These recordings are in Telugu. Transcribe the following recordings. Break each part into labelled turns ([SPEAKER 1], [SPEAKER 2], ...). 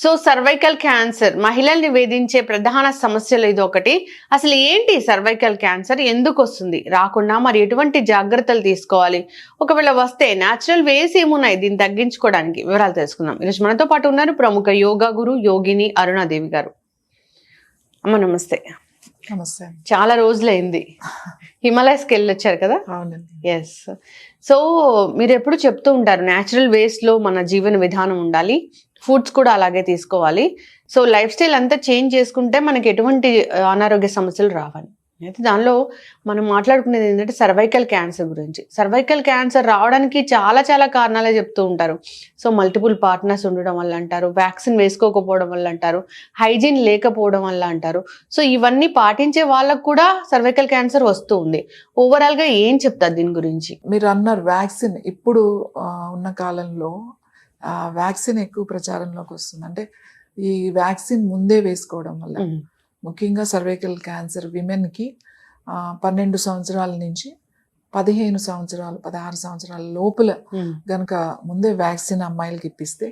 [SPEAKER 1] సో సర్వైకల్ క్యాన్సర్ మహిళల్ని వేధించే ప్రధాన సమస్యలు ఇది ఒకటి. అసలు ఏంటి సర్వైకల్ క్యాన్సర్, ఎందుకు వస్తుంది, రాకుండా మరి ఎటువంటి జాగ్రత్తలు తీసుకోవాలి, ఒకవేళ వస్తే న్యాచురల్ వేస్ ఏమున్నాయి దీన్ని తగ్గించుకోవడానికి, వివరాలు తెలుసుకుందాం. ఈరోజు మనతో పాటు ఉన్నారు ప్రముఖ యోగా గురు యోగిని అరుణాదేవి గారు. అమ్మ నమస్తే.
[SPEAKER 2] నమస్తే.
[SPEAKER 1] చాలా రోజులైంది, హిమాలయస్కి వెళ్ళొచ్చారు కదా?
[SPEAKER 2] అవునండి.
[SPEAKER 1] ఎస్. సో మీరు ఎప్పుడు చెప్తూ ఉంటారు న్యాచురల్ వేస్లో మన జీవన విధానం ఉండాలి, ఫుడ్స్ కూడా అలాగే తీసుకోవాలి. సో లైఫ్ స్టైల్ అంతా చేంజ్ చేసుకుంటే మనకి ఎటువంటి అనారోగ్య సమస్యలు రావాలి. అయితే దానిలో మనం మాట్లాడుకునేది ఏంటంటే సర్వైకల్ క్యాన్సర్ గురించి. సర్వైకల్ క్యాన్సర్ రావడానికి చాలా చాలా కారణాలే చెప్తూ ఉంటారు. సో మల్టిపుల్ పార్ట్నర్స్ ఉండడం వల్ల అంటారు, వ్యాక్సిన్ వేసుకోకపోవడం వల్ల అంటారు, హైజీన్ లేకపోవడం వల్ల అంటారు. సో ఇవన్నీ పాటించే వాళ్ళకు కూడా సర్వైకల్ క్యాన్సర్ వస్తూ ఉంది. ఓవరాల్గా ఏం చెప్తారు దీని గురించి?
[SPEAKER 2] మీరు అన్నారు వ్యాక్సిన్. ఇప్పుడు ఉన్న కాలంలో వ్యాక్సిన్ ఎక్కువ ప్రచారంలోకి వస్తుంది. అంటే ఈ వ్యాక్సిన్ ముందే వేసుకోవడం వల్ల ముఖ్యంగా సర్వైకల్ క్యాన్సర్ విమెన్కి 12 సంవత్సరాల నుంచి 15 సంవత్సరాలు 16 సంవత్సరాల లోపల గనక ముందే వ్యాక్సిన్ అమ్మాయిలకి ఇప్పిస్తే,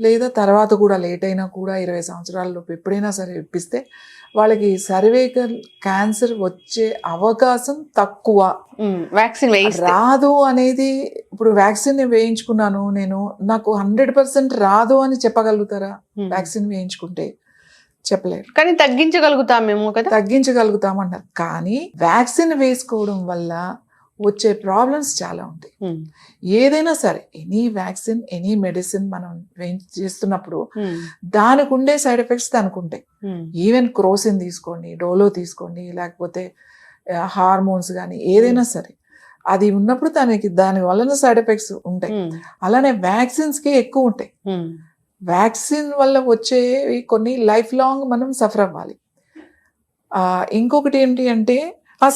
[SPEAKER 2] లేదా తర్వాత కూడా లేట్ అయినా కూడా 20 సంవత్సరాల లోపు ఎప్పుడైనా సరే ఇప్పిస్తే వాళ్ళకి సర్వైకల్ క్యాన్సర్ వచ్చే అవకాశం తక్కువ.
[SPEAKER 1] వ్యాక్సిన్
[SPEAKER 2] రాదు అనేది, ఇప్పుడు వ్యాక్సిన్ వేయించుకున్నాను నేను, నాకు 100% రాదు అని చెప్పగలుగుతారా? వ్యాక్సిన్ వేయించుకుంటే చెప్పలేరు,
[SPEAKER 1] కానీ తగ్గించగలుగుతామేమో కదా.
[SPEAKER 2] తగ్గించగలుగుతామన్నారు. కానీ వ్యాక్సిన్ వేసుకోవడం వల్ల వచ్చే ప్రాబ్లమ్స్ చాలా ఉంటాయి. ఏదైనా సరే ఎనీ వ్యాక్సిన్ ఎనీ మెడిసిన్ మనం చేస్తున్నప్పుడు దానికి ఉండే సైడ్ ఎఫెక్ట్స్ దానికి ఉంటాయి. ఈవెన్ క్రోసిన్ తీసుకోండి, డోలో తీసుకోండి, లేకపోతే హార్మోన్స్ కానీ ఏదైనా సరే అది ఉన్నప్పుడు దాని వలన సైడ్ ఎఫెక్ట్స్ ఉంటాయి. అలానే వ్యాక్సిన్స్కి ఎక్కువ ఉంటాయి. వ్యాక్సిన్ వల్ల వచ్చేవి కొన్ని లైఫ్ లాంగ్ మనం సఫర్ అవ్వాలి. ఇంకొకటి ఏంటి అంటే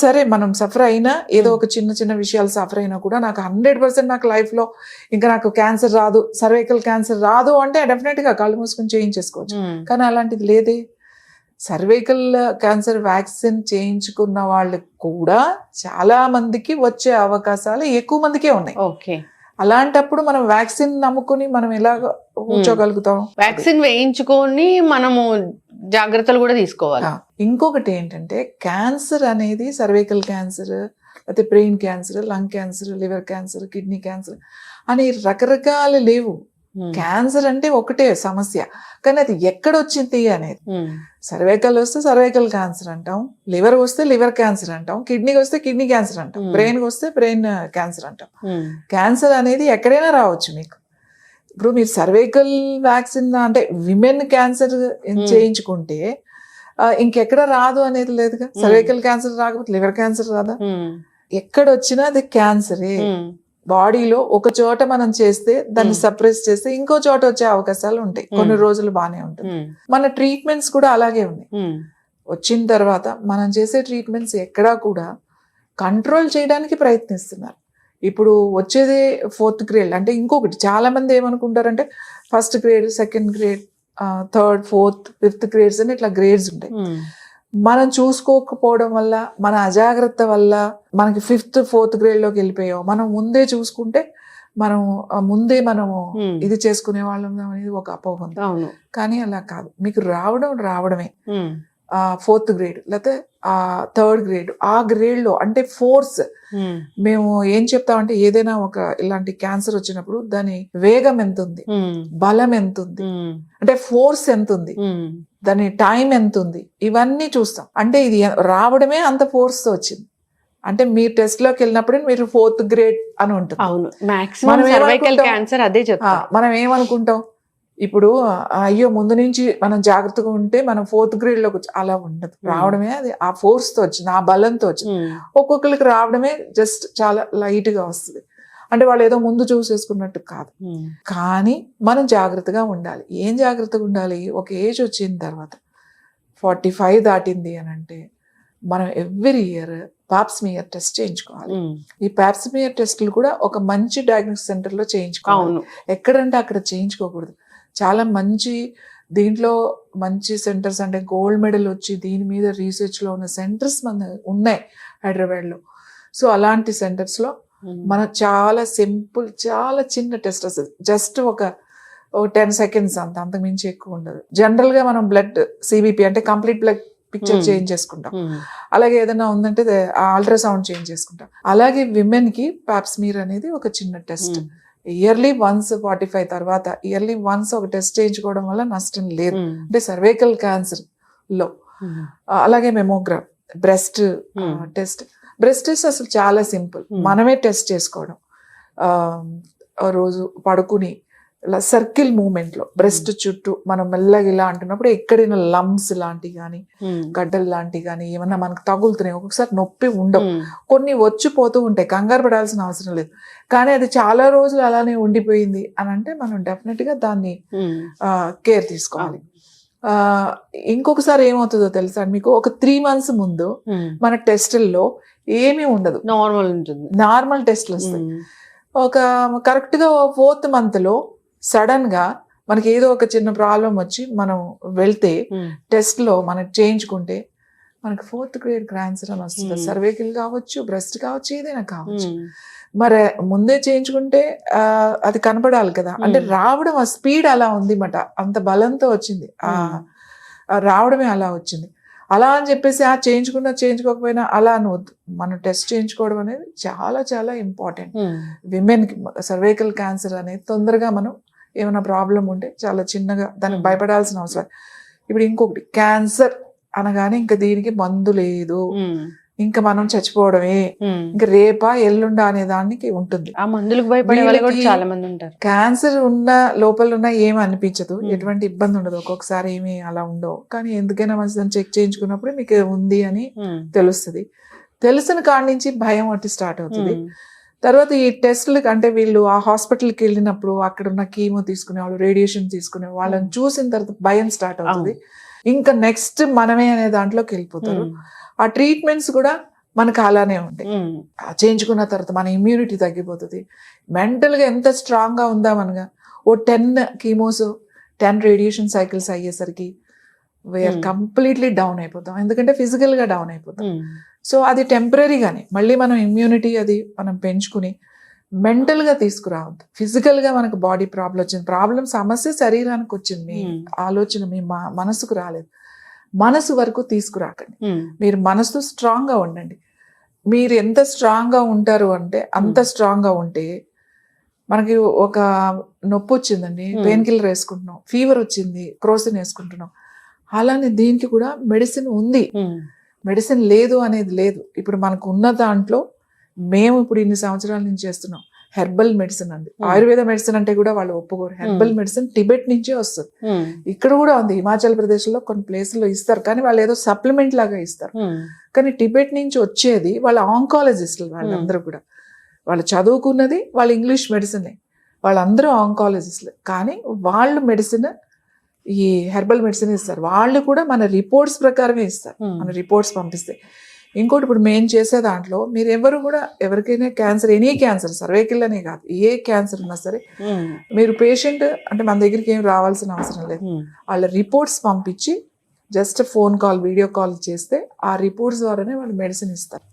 [SPEAKER 2] సరే మనం సఫర్ అయినా, ఏదో ఒక చిన్న చిన్న విషయాలు సఫర్ అయినా కూడా నాకు 100% నాకు లైఫ్లో ఇంకా నాకు క్యాన్సర్ రాదు, సర్వైకల్ క్యాన్సర్ రాదు అంటే డెఫినెట్గా కళ్ళు మూసుకొని చేయించేసుకోవచ్చు. కానీ అలాంటిది లేదే. సర్వైకల్ క్యాన్సర్ వ్యాక్సిన్ చేయించుకున్న వాళ్ళకి కూడా చాలా మందికి వచ్చే అవకాశాలు ఎక్కువ మందికే ఉన్నాయి.
[SPEAKER 1] ఓకే.
[SPEAKER 2] అలాంటప్పుడు మనం వ్యాక్సిన్ నమ్ముకుని మనం ఎలా కూర్చోగలుగుతాం?
[SPEAKER 1] వ్యాక్సిన్ వేయించుకొని మనము జాగ్రత్తలు కూడా తీసుకోవాలి.
[SPEAKER 2] ఇంకొకటి ఏంటంటే క్యాన్సర్ అనేది సర్వైకల్ క్యాన్సర్, లేకపోతే brain cancer, lung cancer, liver cancer, kidney cancer అని రకరకాలు లేవు. క్యాన్సర్ అంటే ఒకటే సమస్య, కానీ అది ఎక్కడొచ్చింది అనేది. సర్వైకల్ వస్తే సర్వైకల్ క్యాన్సర్ అంటాం, లివర్ వస్తే లివర్ క్యాన్సర్ అంటాం, కిడ్నీకి వస్తే కిడ్నీ క్యాన్సర్ అంటాం, బ్రెయిన్కి వస్తే బ్రెయిన్ క్యాన్సర్ అంటాం. క్యాన్సర్ అనేది ఎక్కడైనా రావచ్చు మీకు. ఇప్పుడు మీరు సర్వైకల్ వ్యాక్సిన్ అంటే విమెన్ క్యాన్సర్ చేయించుకుంటే ఇంకెక్కడ రాదు అనేది లేదుగా. సర్వైకల్ క్యాన్సర్ రాకపోతే లివర్ క్యాన్సర్ రాదా? ఎక్కడొచ్చినా అది క్యాన్సరే. బాడీలో ఒక చోట మనం చేస్తే దాన్ని సప్రెస్ చేస్తే ఇంకో చోట వచ్చే అవకాశాలు ఉంటాయి. కొన్ని రోజులు బాగానే ఉంటుంది. మన ట్రీట్మెంట్స్ కూడా అలాగే ఉన్నాయి. వచ్చిన తర్వాత మనం చేసే ట్రీట్మెంట్స్ ఎక్కడా కూడా కంట్రోల్ చేయడానికి ప్రయత్నిస్తున్నారు. ఇప్పుడు వచ్చేదే 4th గ్రేడ్ అంటే ఇంకొకటి చాలా మంది ఏమనుకుంటారంటే 1st grade, 2nd grade, 3rd, 4th, 5th grades అని ఇట్లా గ్రేడ్స్ ఉంటాయి. మనం చూసుకోకపోవడం వల్ల, మన అజాగ్రత్త వల్ల మనకి 5th, 4th గ్రేడ్లోకి వెళ్ళిపోయాం. మనం ముందే చూసుకుంటే ముందే మనము ఇది చేసుకునే వాళ్ళం అనేది ఒక అపోహ ఉంది. కానీ అలా కాదు. మీకు రావడమే 4th గ్రేడ్ లేకపోతే 3rd గ్రేడ్, ఆ గ్రేడ్లో అంటే ఫోర్స్. మేము ఏం చెప్తామంటే ఏదైనా ఒక ఇలాంటి క్యాన్సర్ వచ్చినప్పుడు దాని వేగం ఎంత ఉంది, బలం ఎంత ఉంది, అంటే ఫోర్స్ ఎంత ఉంది, దాని టైం ఎంత ఉంది, ఇవన్నీ చూస్తాం. అంటే ఇది రావడమే అంత ఫోర్స్ తో వచ్చింది అంటే మీరు టెస్ట్ లోకి వెళ్ళినప్పుడు మీరు 4th గ్రేడ్ అని ఉంటుంది. మనం ఏమనుకుంటాం ఇప్పుడు, అయ్యో ముందు నుంచి మనం జాగ్రత్తగా ఉంటే మనం 4th గ్రేడ్ లోకి అలా ఉండదు. రావడమే అది ఆ ఫోర్స్ తో వచ్చింది, ఆ బలంతో వచ్చింది. ఒక్కొక్కరికి రావడమే జస్ట్ చాలా లైట్ గా వస్తుంది. అంటే వాళ్ళు ఏదో ముందు చూసేసుకున్నట్టు కాదు. కానీ మనం జాగ్రత్తగా ఉండాలి. ఏం జాగ్రత్తగా ఉండాలి? ఒక ఏజ్ వచ్చిన తర్వాత 45 దాటింది అని అంటే మనం ఎవ్రీ ఇయర్ పాప్స్మియర్ టెస్ట్ చేయించుకోవాలి. ఈ పాప్స్మియర్ టెస్టులు కూడా ఒక మంచి డయాగ్నోస్టిక్ సెంటర్లో చేయించుకోవాలి. ఎక్కడంటే అక్కడ చేయించుకోకూడదు. చాలా మంచి దీంట్లో మంచి సెంటర్స్ అంటే గోల్డ్ మెడల్ వచ్చి దీని మీద రీసెర్చ్లో ఉన్న సెంటర్స్ మన ఉన్నాయి హైదరాబాద్లో. సో అలాంటి సెంటర్స్లో మనం చాలా సింపుల్, చాలా చిన్న టెస్ట్ వస్తుంది. జస్ట్ ఒక ఓ 10 seconds అంతకు మించి ఎక్కువ ఉండదు. జనరల్ గా మనం బ్లడ్ సిబిపి అంటే కంప్లీట్ బ్లడ్ పిక్చర్ చేంజ్ చేసుకుంటాం. అలాగే ఏదైనా ఉందంటే అల్ట్రాసౌండ్ చేంజ్ చేసుకుంటాం. అలాగే విమెన్ కి పాప్స్మీర్ అనేది ఒక చిన్న టెస్ట్. ఇయర్లీ వన్స్ 45 తర్వాత ఇయర్లీ వన్స్ ఒక టెస్ట్ చేయించుకోవడం వల్ల నష్టం లేదు. అంటే సర్వైకల్ క్యాన్సర్ లో. అలాగే mammogram, breast test. Breast test అసలు చాలా సింపుల్. మనమే టెస్ట్ చేసుకోవడం. రోజు పడుకుని ఇలా సర్కిల్ మూమెంట్ లో బ్రెస్ట్ చుట్టూ మనం మెల్లగా ఇలా అంటున్నప్పుడు ఎక్కడైనా లంప్స్ లాంటివి కానీ గడ్డలు లాంటివి కానీ ఏమన్నా మనకు తగులుతున్నాయి. ఒక్కొక్కసారి నొప్పి ఉండవు, కొన్ని వచ్చిపోతూ ఉంటాయి, కంగారు పడాల్సిన అవసరం లేదు. కానీ అది చాలా రోజులు అలానే ఉండిపోయింది అని అంటే మనం డెఫినెట్ గా దాన్ని కేర్ తీసుకోవాలి. ఇంకొకసారి ఏమవుతుందో తెలుసా మీకు, ఒక 3 months ముందు మన టెస్టుల్లో ఏమీ ఉండదు,
[SPEAKER 1] నార్మల్ ఉంటుంది,
[SPEAKER 2] నార్మల్ టెస్ట్లు వస్తాయి. ఒక కరెక్ట్ గా 4th month లో సడన్ గా మనకి ఏదో ఒక చిన్న ప్రాబ్లం వచ్చి మనం వెళ్తే టెస్ట్ లో మనకి చేయించుకుంటే మనకి 4th grade క్యాన్సర్ అని వస్తుంది. సర్వైకల్ కావచ్చు, బ్రెస్ట్ కావచ్చు, ఏదైనా కావచ్చు. మరి ముందే చేయించుకుంటే అది కనపడాలి కదా. అంటే రావడం ఆ స్పీడ్ అలా ఉంది మాట, అంత బలంతో వచ్చింది, రావడమే అలా వచ్చింది. అలా అని చెప్పేసి చేయించుకోకపోయినా అలా అనవద్దు. మనం టెస్ట్ చేయించుకోవడం అనేది చాలా చాలా ఇంపార్టెంట్. విమెన్కి సర్వైకల్ క్యాన్సర్ అనేది తొందరగా మనం ఏమైనా ప్రాబ్లం ఉంటే చాలా చిన్నగా దానికి భయపడాల్సిన అవసరం. ఇప్పుడు ఇంకొకటి, క్యాన్సర్ అనగానే ఇంకా దీనికి మందు లేదు, ఇంకా మనం చచ్చిపోవడమే, ఇంకా రేపా ఎల్లుండా అనే దానికి ఉంటుంది.
[SPEAKER 1] ఆ మందులకు భయపడే వాళ్ళు కూడా చాలా మంది ఉంటారు.
[SPEAKER 2] క్యాన్సర్ ఉన్న లోపల ఉన్న ఏమి అనిపించదు, ఎటువంటి ఇబ్బంది ఉండదు, ఒక్కొక్కసారి ఏమి అలా ఉండవు. కానీ ఎందుకైనా మంచిదని చెక్ చేయించుకున్నప్పుడు మీకు ఉంది అని తెలుస్తుంది. తెలిసిన కాడి నుంచి భయం అట్టి స్టార్ట్ అవుతుంది. తర్వాత ఈ టెస్ట్లకు అంటే వీళ్ళు ఆ హాస్పిటల్కి వెళ్ళినప్పుడు అక్కడ ఉన్న కీమో తీసుకునే వాళ్ళు, రేడియేషన్ తీసుకునే వాళ్ళని చూసిన తర్వాత భయం స్టార్ట్ అవుతుంది. ఇంకా నెక్స్ట్ మనమే అనే దాంట్లోకి వెళ్ళిపోతారు. ఆ ట్రీట్మెంట్స్ కూడా మనకు అలానే ఉంటాయి. చేయించుకున్న తర్వాత మన ఇమ్యూనిటీ తగ్గిపోతుంది. మెంటల్గా ఎంత స్ట్రాంగ్గా ఉందా మనగా, ఓ 10 కీమోస్ 10 రేడియేషన్ సైకిల్స్ అయ్యేసరికి వీఆర్ కంప్లీట్లీ డౌన్ అయిపోతాం. ఎందుకంటే ఫిజికల్గా డౌన్ అయిపోతాం. సో అది టెంపరీగానే, మళ్ళీ మనం ఇమ్యూనిటీ అది మనం పెంచుకుని మెంటల్గా తీసుకురావద్దు. ఫిజికల్గా మనకు బాడీ ప్రాబ్లం వచ్చింది, సమస్య శరీరానికి వచ్చింది, మీ ఆలోచన మీ మనసుకు రాలేదు, మనసు వరకు తీసుకురాకండి. మీరు మనసు స్ట్రాంగ్గా ఉండండి. మీరు ఎంత స్ట్రాంగ్గా ఉంటారు అంటే అంత స్ట్రాంగ్గా ఉంటే, మనకి ఒక నొప్పి వచ్చిందండి, పెయిన్ కిల్లర్ వేసుకుంటున్నాం, ఫీవర్ వచ్చింది, క్రోసిన్ వేసుకుంటున్నాం, అలానే దీనికి కూడా మెడిసిన్ ఉంది. మెడిసిన్ లేదు అనేది లేదు. ఇప్పుడు మనకు ఉన్న దాంట్లో మేము ఇప్పుడు ఇన్ని సంవత్సరాల నుంచి చేస్తున్నాం హెర్బల్ మెడిసిన్ అండి. ఆయుర్వేద మెడిసిన్ అంటే కూడా వాళ్ళు ఒప్పుకోరు. హెర్బల్ మెడిసిన్ టిబెట్ నుంచే వస్తుంది. ఇక్కడ కూడా ఉంది, హిమాచల్ ప్రదేశ్ లో కొన్ని ప్లేసుల్లో ఇస్తారు, కానీ వాళ్ళు ఏదో సప్లిమెంట్ లాగా ఇస్తారు. కానీ టిబెట్ నుంచి వచ్చేది వాళ్ళ ఆంకాలజిస్టులు, వాళ్ళందరూ కూడా వాళ్ళు చదువుకున్నది వాళ్ళ ఇంగ్లీష్ మెడిసినే, వాళ్ళందరూ ఆంకాలజిస్టులు. కానీ వాళ్ళు మెడిసిన్, ఈ హెర్బల్ మెడిసిన్ ఇస్తారు. వాళ్ళు కూడా మన రిపోర్ట్స్ ప్రకారమే ఇస్తారు, మన రిపోర్ట్స్ పంపిస్తే. ఇంకోటి, ఇప్పుడు మేము చేసే దాంట్లో మీరు ఎవరు కూడా ఎవరికైనా క్యాన్సర్, ఎనీ క్యాన్సర్, సర్వైకల్ అనే కాదు, ఏ క్యాన్సర్ ఉన్నా సరే మీరు పేషెంట్ అంటే మన దగ్గరికి ఏం రావాల్సిన అవసరం లేదు. వాళ్ళ రిపోర్ట్స్ పంపించి just phone call, video call చేస్తే ఆ రిపోర్ట్స్ ద్వారానే వాళ్ళు మెడిసిన్ ఇస్తారు.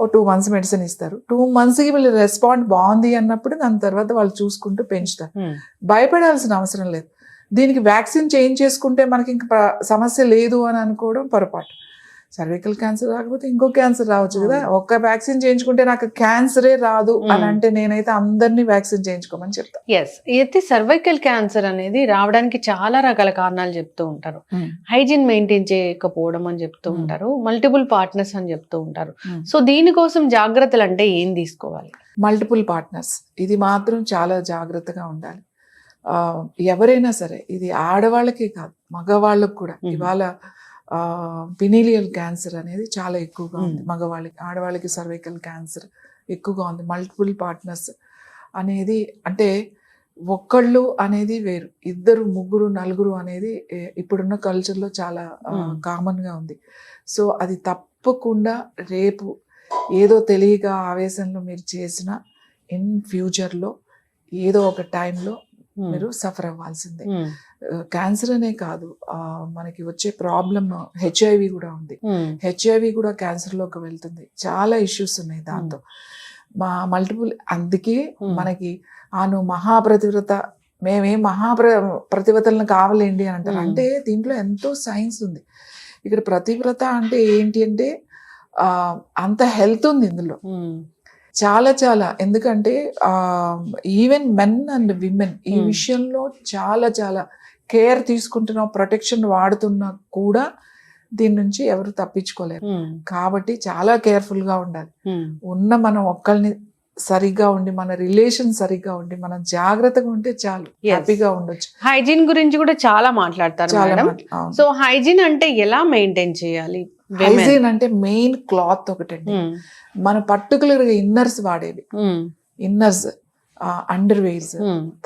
[SPEAKER 2] ఓ 2 months మెడిసిన్ ఇస్తారు. 2 monthsకి వీళ్ళు రెస్పాండ్ బాగుంది అన్నప్పుడు దాని తర్వాత వాళ్ళు చూసుకుంటూ పెంచుతారు. భయపడాల్సిన అవసరం లేదు. దీనికి వ్యాక్సిన్ చేంజ్ చేసుకుంటే మనకి ఇంకా సమస్య లేదు అని అనుకోవడం పొరపాటు. సర్వైకల్ క్యాన్సర్ రాకపోతే ఇంకో క్యాన్సర్ రావచ్చు కదా. ఒక్క వ్యాక్సిన్ చేయించుకుంటే నాకు క్యాన్సరే రాదు అని అంటే నేనైతే అందరినీ వ్యాక్సిన్ చేయించుకోమని చెప్తాను.
[SPEAKER 1] అయితే సర్వైకల్ క్యాన్సర్ అనేది రావడానికి చాలా రకాల కారణాలు చెప్తూ ఉంటారు. హైజీన్ మెయింటైన్ చేయకపోవడం అని చెప్తూ ఉంటారు, మల్టిపుల్ పార్ట్నర్స్ అని చెప్తూ ఉంటారు. సో దీనికోసం జాగ్రత్తలు అంటే ఏం తీసుకోవాలి?
[SPEAKER 2] మల్టిపుల్ పార్ట్నర్స్, ఇది మాత్రం చాలా జాగ్రత్తగా ఉండాలి. ఎవరైనా సరే, ఇది ఆడవాళ్ళకి కాదు మగవాళ్ళకు కూడా. ఇవాళ పినీలియల్ క్యాన్సర్ అనేది చాలా ఎక్కువగా ఉంది మగవాళ్ళకి. ఆడవాళ్ళకి సర్వైకల్ క్యాన్సర్ ఎక్కువగా ఉంది. మల్టిపుల్ పార్ట్నర్స్ అనేది అంటే ఒక్కళ్ళు అనేది వేరు, 2, 3, 4 అనేది ఇప్పుడున్న కల్చర్లో చాలా కామన్గా ఉంది. సో అది తప్పకుండా రేపు ఏదో తెలియక ఆవేశంలో మీరు చేసిన ఇన్ ఫ్యూచర్లో ఏదో ఒక టైంలో మీరు సఫర్ అవ్వాల్సిందే. క్యాన్సర్ అనే కాదు, మనకి వచ్చే ప్రాబ్లమ్ హెచ్ఐవి కూడా ఉంది. హెచ్ఐవి కూడా క్యాన్సర్ లోకి వెళ్తుంది. చాలా ఇష్యూస్ ఉన్నాయి దాంతో. మల్టిపుల్, అందుకే మనకి నువ్వు మహాప్రతివ్రత మేమేం ప్రతిభతలను కావాలండి అని అంటారు. అంటే దీంట్లో ఎంతో సైన్స్ ఉంది. ఇక్కడ ప్రతివ్రత అంటే ఏంటి అంటే అంత హెల్త్ ఉంది ఇందులో, చాలా చాలా. ఎందుకంటే ఈవెన్ మెన్ అండ్ విమెన్ ఈ విషయంలో చాలా చాలా కేర్ తీసుకుంటున్నా, ప్రొటెక్షన్ వాడుతున్నా కూడా దీని నుంచి ఎవరు తప్పించుకోలేరు. కాబట్టి చాలా కేర్ఫుల్ గా ఉండాలి. ఉన్న మనం ఒక్కళ్ళని సరిగ్గా ఉండి, మన రిలేషన్ సరిగ్గా ఉండి, మనం జాగ్రత్తగా ఉంటే చాలు, హ్యాపీగా ఉండొచ్చు.
[SPEAKER 1] హైజీన్ గురించి కూడా చాలా మాట్లాడతారు మేడం. సో హైజీన్ అంటే ఎలా మెయింటైన్ చేయాలి?
[SPEAKER 2] హైజీన్ అంటే మెయిన్ క్లాత్ ఒకటండి. మన పర్టికులర్ గా ఇన్నర్స్ వాడేవి, ఇన్నర్స్, అండర్ వేర్స్,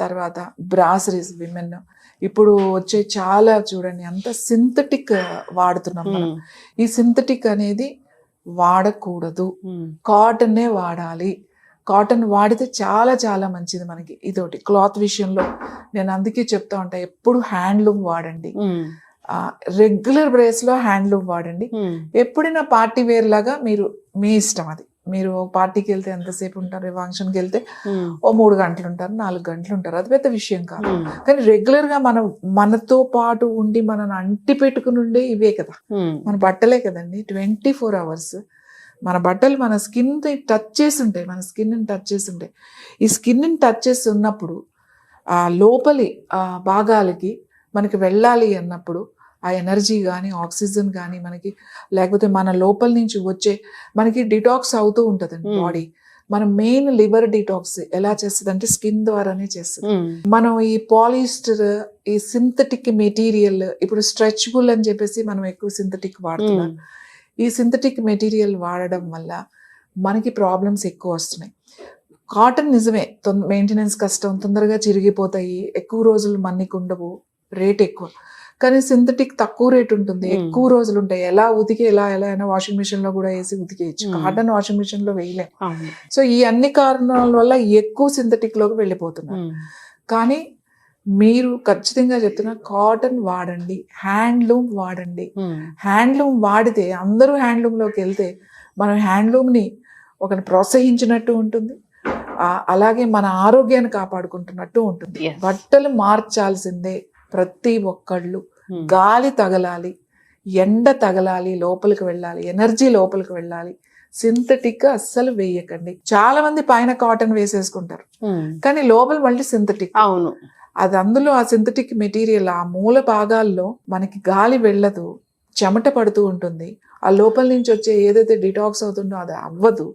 [SPEAKER 2] తర్వాత బ్రాసరీస్. విమెన్ ఇప్పుడు వచ్చే చాలా చూడండి అంత సింథటిక్ వాడుతున్నాం మనం. ఈ సింథటిక్ అనేది వాడకూడదు, కాటన్నే వాడాలి. కాటన్ వాడితే చాలా చాలా మంచిది మనకి. ఇదొకటి క్లాత్ విషయంలో నేను అందుకే చెప్తా ఉంటా, ఎప్పుడు హ్యాండ్లూమ్ వాడండి. రెగ్యులర్ బ్రేస్ లో హ్యాండ్లూమ్ వాడండి. ఎప్పుడైనా పార్టీ వేర్ లాగా మీరు మీ ఇష్టం. అది మీరు పార్టీకి వెళ్తే ఎంతసేపు ఉంటారు, ఫంక్షన్కి వెళ్తే ఓ 3 గంటలు ఉంటారు, 4 గంటలు ఉంటారు, అది పెద్ద విషయం కాదు. కానీ రెగ్యులర్ గా మనతో పాటు ఉండి మనల్ని అంటి పెట్టుకుని ఉండే ఇవే కదా మన బట్టలే కదండి. 24 hours మన బట్టలు మన స్కిన్ టచ్ చేసి ఉంటాయి, మన స్కిన్ టచ్ చేసి ఉంటాయి. ఈ స్కిన్ టచ్ చేసి ఉన్నప్పుడు ఆ లోపలి భాగాలకి మనకి వెళ్ళాలి అన్నప్పుడు ఆ ఎనర్జీ కానీ ఆక్సిజన్ కానీ మనకి, లేకపోతే మన లోపల నుంచి వచ్చే మనకి డిటాక్స్ అవుతూ ఉంటుందండి బాడీ. మనం మెయిన్ లివర్ డిటాక్స్ ఎలా చేస్తుంది అంటే స్కిన్ ద్వారానే చేస్తుంది. మనం ఈ పాలిస్టర్, ఈ సింథటిక్ మెటీరియల్, ఇప్పుడు స్ట్రెచబుల్ అని చెప్పేసి మనం ఎక్కువ సింథటిక్ వాడుతున్నాం. ఈ సింథటిక్ మెటీరియల్ వాడడం వల్ల మనకి ప్రాబ్లమ్స్ ఎక్కువ వస్తున్నాయి. కాటన్ నిజమే మెయింటెనెన్స్ కష్టం, తొందరగా చిరిగిపోతాయి, ఎక్కువ రోజులు మన్నికి ఉండవు, రేట్ ఎక్కువ. కానీ సింథటిక్ తక్కువ రేట్ ఉంటుంది, ఎక్కువ రోజులు ఉంటాయి. ఎలా ఉతికి ఎలా అయినా వాషింగ్ మిషన్ లో కూడా వేసి ఉతికేయచ్చు. కాటన్ వాషింగ్ మిషన్ లో వేయలే. సో ఈ అన్ని కారణాల వల్ల ఎక్కువ సింథటిక్ లోకి వెళ్ళిపోతున్నారు. కానీ మీరు ఖచ్చితంగా చెప్తున్నా, కాటన్ వాడండి, హ్యాండ్లూమ్ వాడండి. హ్యాండ్లూమ్ వాడితే అందరూ హ్యాండ్లూమ్ లోకి వెళ్తే మనం హ్యాండ్లూమ్ ని ఒకరిని ప్రోత్సహించినట్టు ఉంటుంది, అలాగే మన ఆరోగ్యాన్ని కాపాడుకుంటున్నట్టు ఉంటుంది. బట్టలు మార్చాల్సిందే ప్రతి ఒక్కళ్ళు. గాలి తగలాలి, ఎండ తగలాలి, లోపలికి వెళ్ళాలి, ఎనర్జీ లోపలికి వెళ్ళాలి. సింథటిక్ అస్సలు వేయకండి. చాలా మంది పైన కాటన్ వేసేసుకుంటారు, కానీ లోపల మళ్ళీ సింథటిక్.
[SPEAKER 1] అవును,
[SPEAKER 2] అది అందులో ఆ సింథటిక్ మెటీరియల్ ఆ మూల భాగాల్లో మనకి గాలి వెళ్ళదు, చెమట పడుతూ ఉంటుంది. ఆ లోపల నుంచి వచ్చే ఏదైతే డిటాక్స్ అవుతుందో అది అవ్వదు.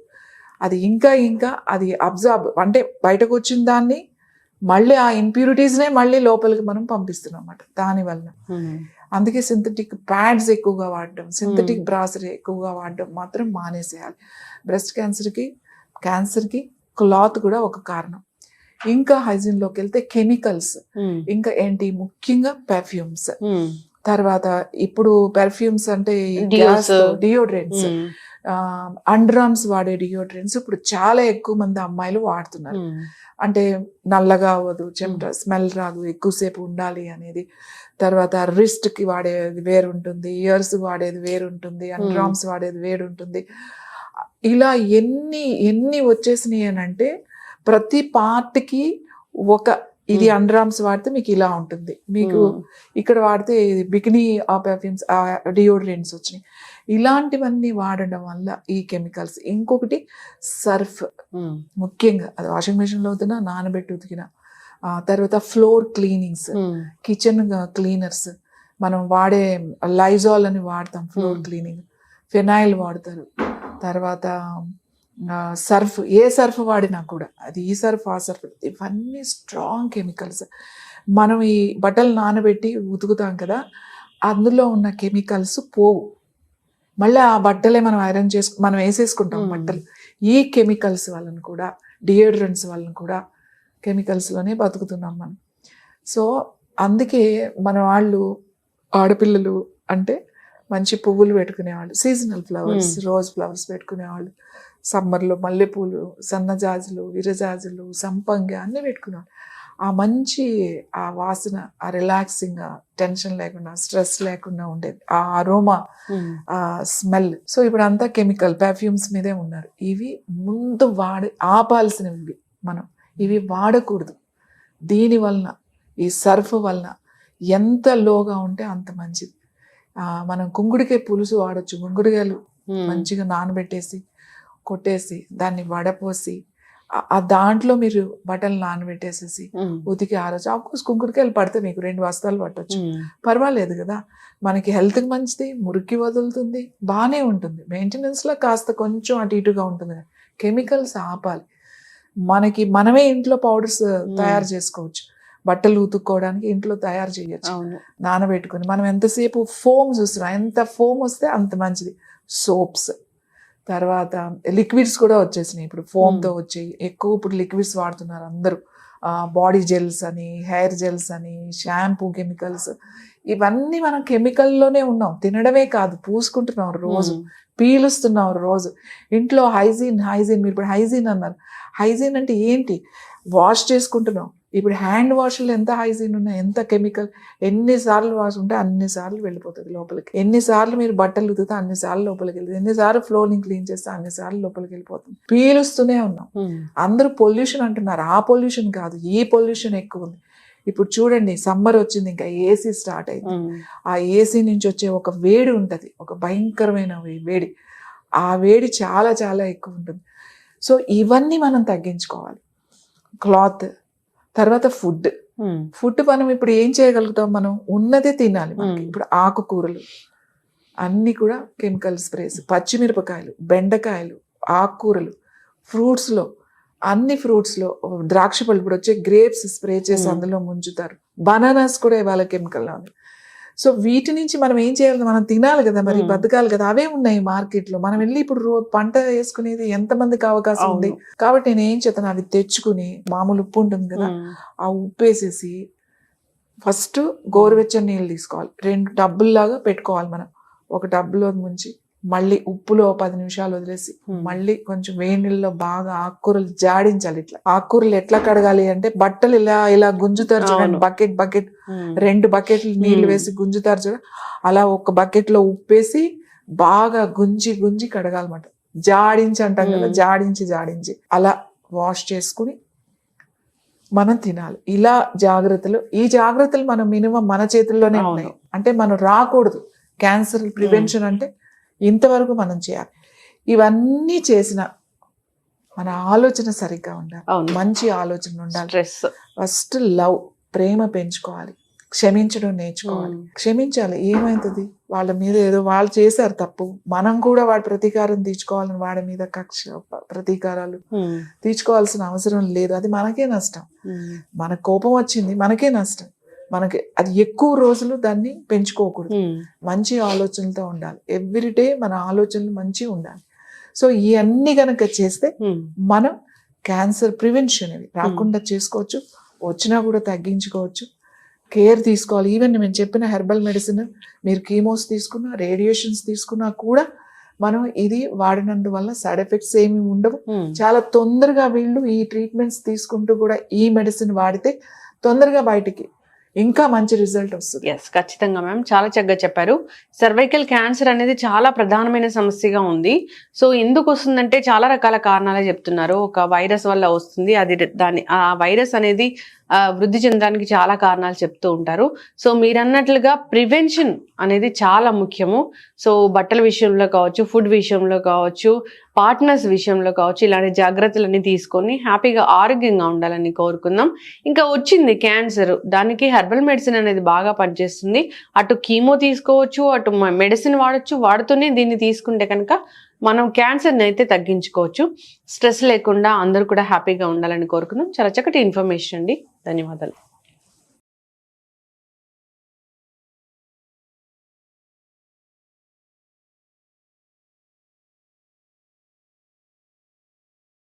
[SPEAKER 2] అది ఇంకా ఇంకా అది అబ్జార్బ్ అంటే బయటకు వచ్చిన దాన్ని మళ్ళీ ఆ ఇంప్యూరిటీస్నే మళ్ళీ లోపలికి మనం పంపిస్తున్నాం అన్నమాట దానివల్ల. అందుకే సింథటిక్ ప్యాడ్స్ ఎక్కువగా వాడడం, సింథటిక్ బ్రాసరీ ఎక్కువగా వాడడం మాత్రం మానేసేయాలి. బ్రెస్ట్ క్యాన్సర్కి క్లాత్ కూడా ఒక కారణం. ఇంకా హైజీన్లోకి వెళ్తే కెమికల్స్, ఇంకా ఏంటి ముఖ్యంగా పెర్ఫ్యూమ్స్. తర్వాత ఇప్పుడు పెర్ఫ్యూమ్స్ అంటే డియోడ్రెంట్స్, అండర్ఆర్మ్స్ వాడే డియోడ్రెంట్స్ ఇప్పుడు చాలా ఎక్కువ మంది అమ్మాయిలు వాడుతున్నారు. అంటే నల్లగా అవ్వదు, చెమట స్మెల్ రాదు, ఎక్కువసేపు ఉండాలి అనేది. తర్వాత రిస్ట్కి వాడేది వేరుంటుంది, ఇయర్స్ వాడేది వేరుంటుంది, అండర్ఆర్మ్స్ వాడేది వేరుంటుంది. ఇలా ఎన్ని వచ్చేసినాయి అని అంటే ప్రతి పార్ట్కి ఒక ఇది అండర్ఆర్మ్స్ వాడితే మీకు ఇలా ఉంటుంది, మీకు ఇక్కడ వాడితే బికినీ పెర్ఫ్యూమ్స్ డియోడ్రెంట్స్ వచ్చినాయి. ఇలాంటివన్నీ వాడడం వల్ల ఈ కెమికల్స్. ఇంకొకటి సర్ఫ్, ముఖ్యంగా అది వాషింగ్ మెషిన్ లో అవుతున్నా, నానబెట్టి ఉతికిన. తర్వాత ఫ్లోర్ క్లీనింగ్స్, కిచెన్ క్లీనర్స్, మనం వాడే లైజాల్ అని వాడతాం ఫ్లోర్ క్లీనింగ్, ఫినాయిల్ వాడతారు. తర్వాత సర్ఫ్, ఏ సర్ఫ్ వాడినా కూడా అది ఈ సర్ఫ్ ఆ సర్ఫ్, ఇవన్నీ స్ట్రాంగ్ కెమికల్స్. మనం ఈ బట్టలు నానబెట్టి ఉతుకుతాం కదా, అందులో ఉన్న కెమికల్స్ పోవు, మళ్ళీ ఆ బట్టలే మనం ఐరన్ మనం వేసేసుకుంటాం బట్టలు. ఈ కెమికల్స్ వలన కూడా, డియోడ్రెంట్స్ వలన కూడా కెమికల్స్లోనే బతుకుతున్నాం మనం. సో అందుకే మన వాళ్ళు ఆడపిల్లలు అంటే మంచి పువ్వులు పెట్టుకునేవాళ్ళు, సీజనల్ ఫ్లవర్స్, రోజ్ ఫ్లవర్స్ పెట్టుకునేవాళ్ళు. సమ్మర్లో మల్లెపూలు, సన్నజాజులు, విరజాజులు, సంపంగి అన్నీ పెట్టుకునేవాళ్ళు. ఆ మంచి ఆ వాసన, ఆ రిలాక్సింగ్, టెన్షన్ లేకుండా, స్ట్రెస్ లేకుండా ఉండేది, ఆ అరోమా, ఆ స్మెల్. సో ఇప్పుడు అంతా కెమికల్ పెర్ఫ్యూమ్స్ మీదే ఉన్నారు. ఇవి ముందు ఆపాల్సినవి మనం, ఇవి వాడకూడదు. దీని వలన ఈ సర్ఫ్ వలన ఎంత లోగా ఉంటే అంత మంచిది. మనం కుంకుడికాయ పులుసు వాడచ్చు. కుంకుడికాయలు మంచిగా నానబెట్టేసి కొట్టేసి దాన్ని వడపోసి దాంట్లో మీరు బట్టలు నానబెట్టేసేసి ఉతికి ఆరచ్చు. ఆఫ్కోర్స్ కుంకుడికాయలు పడితే మీకు 2 బస్తాలు పట్టొచ్చు, పర్వాలేదు కదా. మనకి హెల్త్కి మంచిది, మురికి వదులుతుంది, బాగానే ఉంటుంది. మెయింటెనెన్స్లో కాస్త కొంచెం అటు ఇటుగా ఉంటుంది. కెమికల్స్ ఆపాలి. మనమే ఇంట్లో పౌడర్స్ తయారు చేసుకోవచ్చు. బట్టలు ఉతుక్కోవడానికి ఇంట్లో తయారు చేయొచ్చు నానబెట్టుకుని. మనం ఎంతసేపు ఫోమ్ చూస్తున్నాం, ఎంత ఫోమ్ వస్తే అంత మంచిది. సోప్స్, తర్వాత లిక్విడ్స్ కూడా వచ్చేసినాయి ఇప్పుడు, ఫోమ్తో వచ్చాయి ఎక్కువ. ఇప్పుడు లిక్విడ్స్ వాడుతున్నారు అందరూ. బాడీ జెల్స్ అని, హెయిర్ జెల్స్ అని, షాంపూ కెమికల్స్, ఇవన్నీ మనం కెమికల్లోనే ఉన్నాం. తినడమే కాదు, పూసుకుంటున్నాం రోజు, పీలుస్తున్నాం రోజు. ఇంట్లో హైజీన్ మీరు ఇప్పుడు హైజీన్ అన్నారు. హైజీన్ అంటే ఏంటి? వాష్ చేసుకుంటున్నాం. ఇప్పుడు హ్యాండ్ వాష్లు ఎంత హైజీన్ ఉన్నాయి, ఎంత కెమికల్. ఎన్నిసార్లు వాష్ ఉంటే అన్నిసార్లు వెళ్ళిపోతుంది లోపలికి. ఎన్నిసార్లు మీరు బట్టలు ఉతికితే అన్నిసార్లు లోపలికి వెళ్తుంది. ఎన్నిసార్లు ఫ్లోరింగ్ క్లీన్ చేస్తే అన్నిసార్లు లోపలికి వెళ్ళిపోతుంది. పీలుస్తూనే ఉన్నాం. అందరూ పొల్యూషన్ అంటున్నారు, ఆ పొల్యూషన్ కాదు, ఈ పొల్యూషన్ ఎక్కువ ఉంది. ఇప్పుడు చూడండి, సమ్మర్ వచ్చింది, ఇంకా ఏసీ స్టార్ట్ అయింది. ఆ ఏసీ నుంచి వచ్చే ఒక వేడి ఉంటుంది, ఒక భయంకరమైన వేడి. ఆ వేడి చాలా చాలా ఎక్కువ ఉంటుంది. సో ఇవన్నీ మనం తగ్గించుకోవాలి. క్లాత్, తర్వాత ఫుడ్ మనం ఇప్పుడు ఏం చేయగలుగుతాం? మనం ఉన్నదే తినాలి. మనకి ఇప్పుడు ఆకుకూరలు అన్నీ కూడా కెమికల్ స్ప్రేస్, పచ్చిమిరపకాయలు, బెండకాయలు, ఆకుకూరలు, ఫ్రూట్స్లో అన్ని ఫ్రూట్స్లో ద్రాక్ష పళ్ళు ఇప్పుడు వచ్చే గ్రేప్స్ స్ప్రే చేసి అందులో ముంచుతారు. బనానాస్ కూడా ఇవాళ కెమికల్ ఉంది. సో వీటి నుంచి మనం ఏం చేయాలి? మనం తినాలి కదా, మరి బతకాలి కదా. అవే ఉన్నాయి మార్కెట్లో. మనం వెళ్ళి ఇప్పుడు పంట వేసుకునేది ఎంతమందికి అవకాశం ఉంది? కాబట్టి నేను ఏం చేస్తాను, అవి తెచ్చుకుని, మామూలు ఉప్పు ఉంటుంది కదా, ఆ ఉప్పు వేసేసి ఫస్ట్ గోరువెచ్చని నీళ్ళు తీసుకోవాలి. 2 టబ్బుల్లాగా పెట్టుకోవాలి. మనం ఒక టబ్బులో ముంచి మళ్ళీ ఉప్పులో 10 నిమిషాలు వదిలేసి మళ్ళీ కొంచెం వేడి నీళ్ళలో బాగా ఆకుకూరలు జాడించాలి. ఇట్లా ఆకుకూరలు ఎట్లా కడగాలి అంటే, బట్టలు ఇలా గుంజుతారు చూడండి, బకెట్ 2 బకెట్లు నీళ్లు వేసి గుంజుతారు చూడ, అలా ఒక బకెట్ లో ఉప్పేసి బాగా గుంజి కడగాలన్నమాట. జాడించి అంటాం కదా, జాడించి అలా వాష్ చేసుకుని మనం తినాలి. ఇలా జాగ్రత్తలు, ఈ జాగ్రత్తలు మనం మినిమం మన చేతుల్లోనే ఉన్నాయి. అంటే మనం రాకూడదు. క్యాన్సర్ ప్రివెన్షన్ అంటే ఇంతవరకు మనం చేయాలి. ఇవన్నీ చేసిన మన ఆలోచన సరిగ్గా ఉండాలి, మంచి ఆలోచన ఉండాలి. ఫస్ట్ లవ్, ప్రేమ పెంచుకోవాలి, క్షమించడం నేర్చుకోవాలి. క్షమించాలి. ఏమైతుంది? వాళ్ళ మీద ఏదో వాళ్ళు చేశారు తప్పు, మనం కూడా వాడి ప్రతీకారం తీర్చుకోవాలని వాడి మీద కక్ష ప్రతీకారాలు తీర్చుకోవాల్సిన అవసరం లేదు. అది మనకే నష్టం. మన కోపం వచ్చింది, మనకే నష్టం. మనకి అది ఎక్కువ రోజులు దాన్ని పెంచుకోకూడదు. మంచి ఆలోచనలతో ఉండాలి. ఎవ్రీడే మన ఆలోచనలు మంచిగా ఉండాలి. సో ఇవన్నీ కనుక చేస్తే మనం క్యాన్సర్ ప్రివెన్షన్ ఇవి రాకుండా చేసుకోవచ్చు. వచ్చినా కూడా తగ్గించుకోవచ్చు. కేర్ తీసుకోవాలి. ఈవెన్ మేము చెప్పిన హెర్బల్ మెడిసిన్, మీరు కీమోస్ తీసుకున్నా, రేడియేషన్స్ తీసుకున్నా కూడా మనం ఇది వాడినందువల్ల సైడ్ ఎఫెక్ట్స్ ఏమి ఉండవు. చాలా తొందరగా వీళ్ళు ఈ ట్రీట్మెంట్స్ తీసుకుంటూ కూడా ఈ మెడిసిన్ వాడితే తొందరగా బయటికి ఇంకా మంచి రిజల్ట్ వస్తుంది.
[SPEAKER 1] ఎస్, ఖచ్చితంగా మ్యామ్, చాలా చక్కగా చెప్పారు. సర్వైకల్ క్యాన్సర్ అనేది చాలా ప్రధానమైన సమస్యగా ఉంది. సో ఎందుకు వస్తుందంటే చాలా రకాల కారణాలే చెప్తున్నారు. ఒక వైరస్ వల్ల వస్తుంది. ఆ వైరస్ అనేది వృద్ధి చెందడానికి చాలా కారణాలు చెప్తూ ఉంటారు. సో మీరు అన్నట్లుగా ప్రివెన్షన్ అనేది చాలా ముఖ్యము. సో బట్టల విషయంలో కావచ్చు, ఫుడ్ విషయంలో కావచ్చు, పార్ట్నర్స్ విషయంలో కావచ్చు, ఇలాంటి జాగ్రత్తలన్నీ తీసుకొని హ్యాపీగా ఆరోగ్యంగా ఉండాలని కోరుకుందాం. ఇంకా వచ్చింది క్యాన్సర్, దానికి హెర్బల్ మెడిసిన్ అనేది బాగా పనిచేస్తుంది. అటు కీమో తీసుకోవచ్చు, అటు మెడిసిన్ వాడచ్చు. వాడుతూనే దీన్ని తీసుకుంటే కనుక మనం క్యాన్సర్ని అయితే తగ్గించుకోవచ్చు. స్ట్రెస్ లేకుండా అందరూ కూడా హ్యాపీగా ఉండాలని కోరుకుందాం. చాలా చక్కటి ఇన్ఫర్మేషన్ అండి. ధన్యవాదాలు.